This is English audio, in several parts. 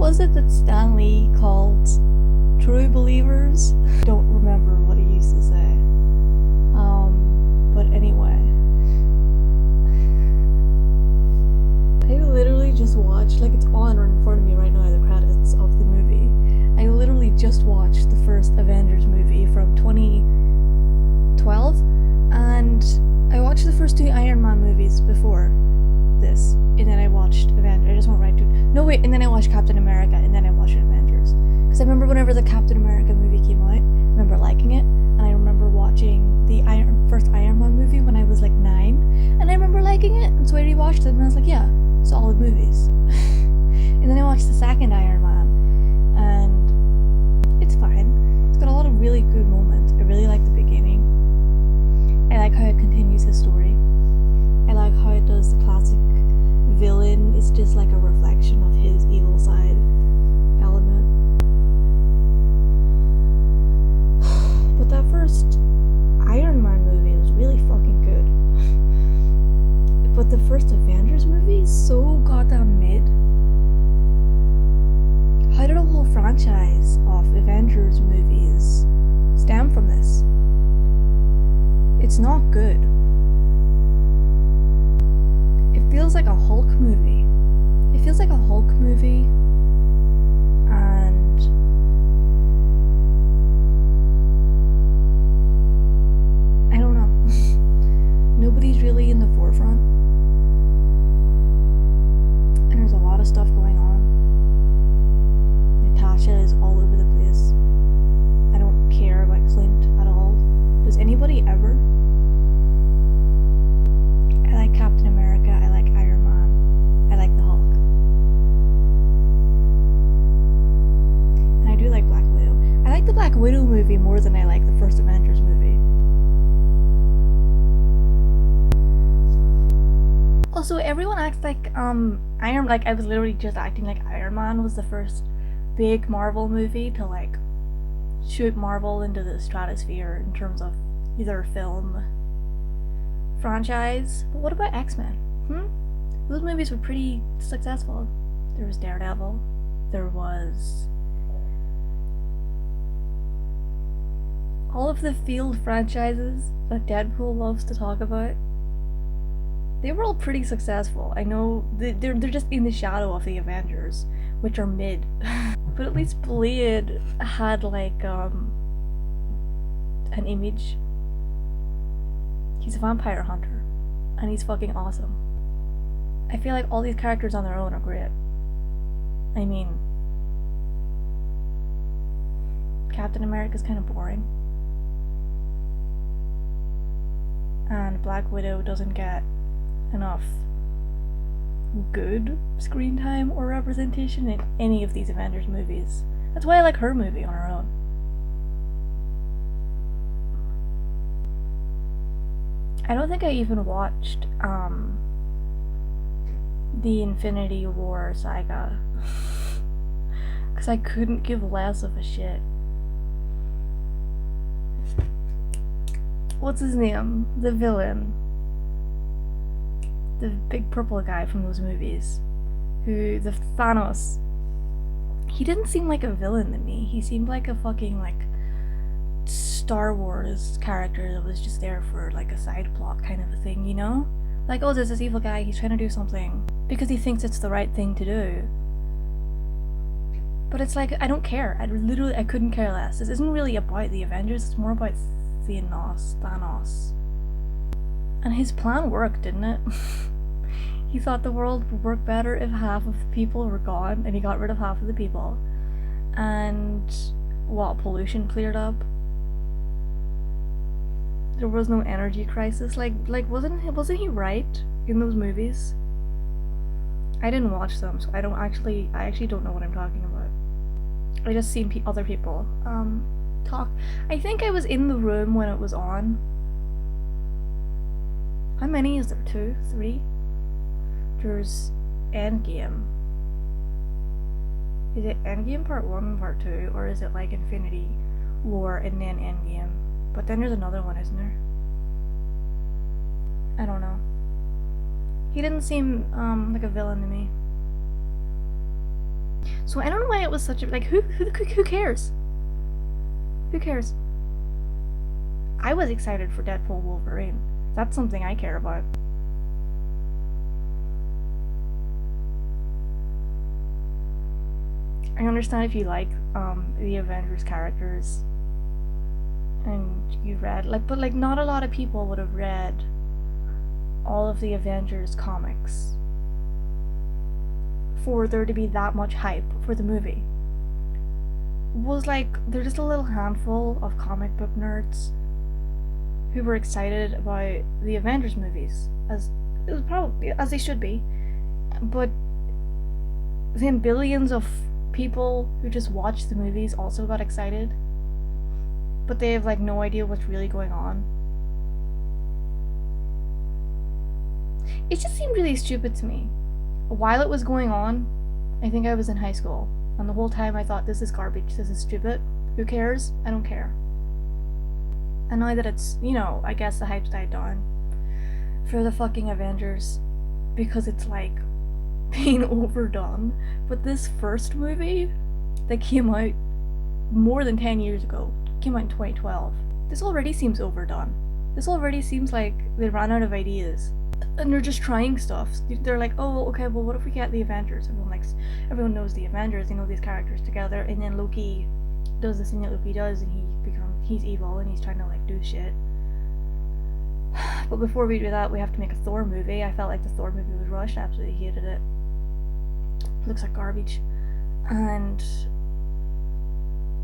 was it that Stan Lee called true believers? Don't remember what he used to say. But anyway. I literally just watched, like, it's on in front of me right now, the credits of the movie. I literally just watched the first Avengers movie from 2012, and I watched the first two Iron Man movies before this, and then I watched Avengers. I just went right to and then I watched Captain America, and then I watched Avengers. Because I remember whenever the Captain America movie came out, I remember liking it, and I remember watching the first Iron Man movie when I was like 9, and I remember liking it, and so I rewatched it, and I was like, yeah, solid movies. And then I watched the second Iron Man, and it's fine. It's got a lot of really good moments. I really like the beginning. I like how it continues his story. I like how it does the classic villain. It's just like a reflection of his evil side element. But that first Iron Man movie was really fucking good. But the first Avengers movie is so goddamn mid. How did a whole franchise of Avengers movies stem from this? It's not good. It feels like a Hulk movie. It feels like a Hulk movie, and I don't know. Nobody's really in the forefront, and there's a lot of stuff going on. Natasha is all over the place. I don't care about Clint at all. Does anybody ever? I like Captain America, I like Iron Man, I like the Hulk. And I do like Black Widow. I like the Black Widow movie more than I like the first Avengers movie. Also, everyone acts like I was literally just acting like Iron Man was the first big Marvel movie to like shoot Marvel into the stratosphere in terms of either film franchise. But what about X-Men? Those movies were pretty successful. There was Daredevil. There was all of the field franchises that Deadpool loves to talk about. They were all pretty successful. I know they're just in the shadow of the Avengers, which are mid. But at least Blade had like an image. He's a vampire hunter, and he's fucking awesome. I feel like all these characters on their own are great. I mean, Captain America's kind of boring, and Black Widow doesn't get enough good screen time or representation in any of these Avengers movies. That's why I like her movie on her own. I don't think I even watched the Infinity War saga because I couldn't give less of a shit. What's his name? The villain. The big purple guy from those movies. The Thanos. He didn't seem like a villain to me. He seemed like a fucking like Star Wars character that was just there for like a side plot kind of a thing, you know? Like, oh, there's this evil guy, he's trying to do something because he thinks it's the right thing to do. But it's like, I don't care. I couldn't care less. This isn't really about the Avengers, it's more about Thanos. And his plan worked, didn't it? He thought the world would work better if half of the people were gone, and he got rid of half of the people. And pollution cleared up. There was no energy crisis. Like wasn't he right in those movies? I didn't watch them, so I actually don't know what I'm talking about. I just seen other people talk. I think I was in the room when it was on. How many is there? 2? 3? There's Endgame. Is it Endgame Part 1 and Part 2, or is it like Infinity War and then Endgame? But then there's another one, isn't there? I don't know. He didn't seem like a villain to me. So I don't know why it was such a, like, who cares? Who cares? I was excited for Deadpool Wolverine. That's something I care about. I understand if you like the Avengers characters and you read but not a lot of people would have read all of the Avengers comics for there to be that much hype for the movie. Was like there's just a little handful of comic book nerds who were excited about the Avengers movies, as it was probably as they should be, but then billions of people who just watch the movies also got excited, but they have like no idea what's really going on. It just seemed really stupid to me. While it was going on, I think I was in high school, and the whole time I thought, this is garbage, this is stupid, who cares? I don't care. And now that it's, I guess the hype's died down for the fucking Avengers, because it's like being overdone. But this first movie that came out more than 10 years ago, came out in 2012, this already seems overdone. This already seems like they ran out of ideas and they're just trying stuff. They're like, oh, okay, well, what if we get the Avengers? Everyone knows the Avengers, they know these characters together, and then Loki does this thing that Loki does, and he's evil, and he's trying to like do shit. But before we do that, we have to make a Thor movie. I felt like the Thor movie was rushed. I absolutely hated it. Looks like garbage. And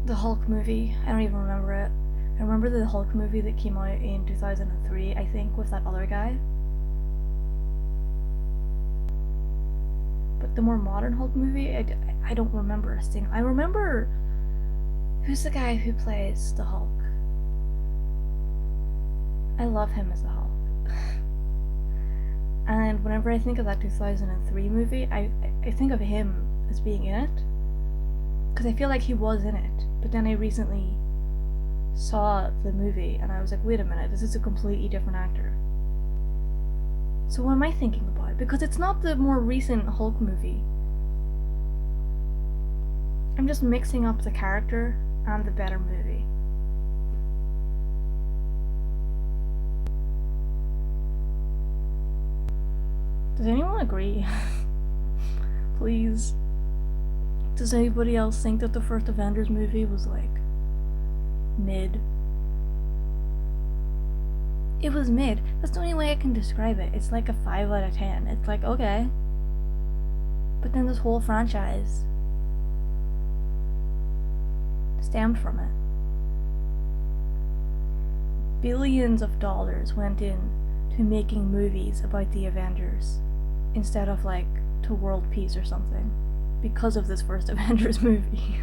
the Hulk movie, I don't even remember it. I remember the Hulk movie that came out in 2003, I think, with that other guy. But the more modern Hulk movie, I don't remember a thing. I remember, who's the guy who plays the Hulk? I love him as the Hulk. And whenever I think of that 2003 movie, I think of him as being in it, because I feel like he was in it. But then I recently saw the movie and I was like, wait a minute, this is a completely different actor. So what am I thinking about? Because it's not the more recent Hulk movie. I'm just mixing up the character and the better movie. Does anyone agree? Please. Does anybody else think that the first Avengers movie was like mid? It was mid. That's the only way I can describe it. It's like a 5 out of 10. It's like, okay. But then this whole franchise stemmed from it. Billions of dollars went in to making movies about the Avengers instead of like to world peace or something, because of this first Avengers movie.